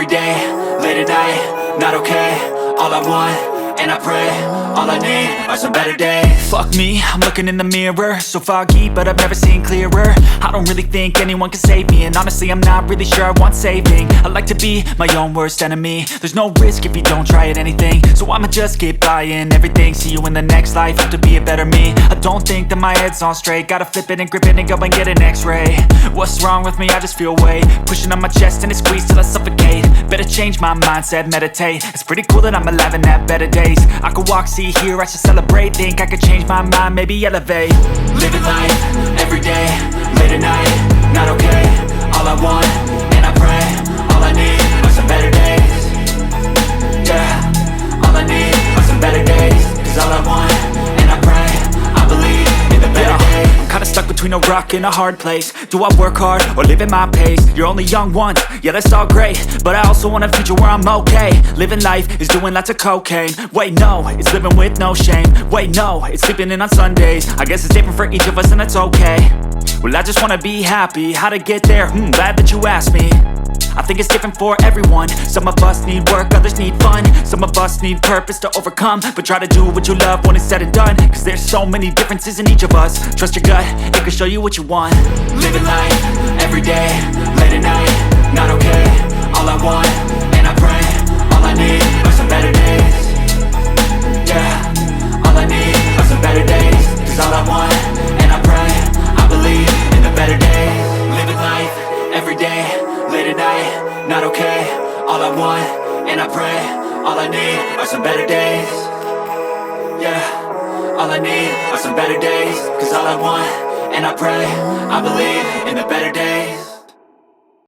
day, late at night, not okay. All I want, and I pray, all I need are some better days. Fuck me, I'm looking in the mirror, so foggy, but I've never seen clearer. I don't really think anyone can save me, and honestly I'm not really sure I want saving. I like to be my own worst enemy. There's no risk if you don't try at anything, so I'ma just keep buying everything. See you in the next life, have to be a better me. I don't think that my head's on straight, gotta flip it and grip it and go and get an x-ray. What's wrong with me? I just feel weight pushing on my chest and it squeezes till I suffocate. Better change my mindset, meditate. It's pretty cool that I'm alive and have better days. I could walk, see, hear, I should celebrate. Think I could change my mind, maybe elevate. Living life, every day, late at night, not okay. All I want, and I pray, all I need are some better days. Yeah, all I need are some better days. Cause all I want, and I pray, I believe in the better days. I'm kinda stuck between a rock and a hard place. Do I work hard or live at my pace? You're only young once, yeah that's all great, but I also want a future where I'm okay. Living life is doing lots of cocaine. Wait no, it's living with no shame. Wait no, it's sleeping in on Sundays. I guess it's different for each of us and that's okay. Well I just wanna be happy, how to get there? Glad that you asked me. I think it's different for everyone. Some of us need work, others need fun. Some of us need purpose to overcome. But try to do what you love when it's said and done. Cause there's so many differences in each of us. Trust your gut, it can show you what you want. Living life, every day, late at night, not okay. All I want, and I pray, all I need are some better days. Yeah, all I need are some better days. Cause all I want, and I pray, I believe in the better days. Living life, every day, late at night, not okay. All I want, and I pray, all I need are some better days. Yeah, all I need are some better days. Cause all I want, and I pray, I believe in the better days.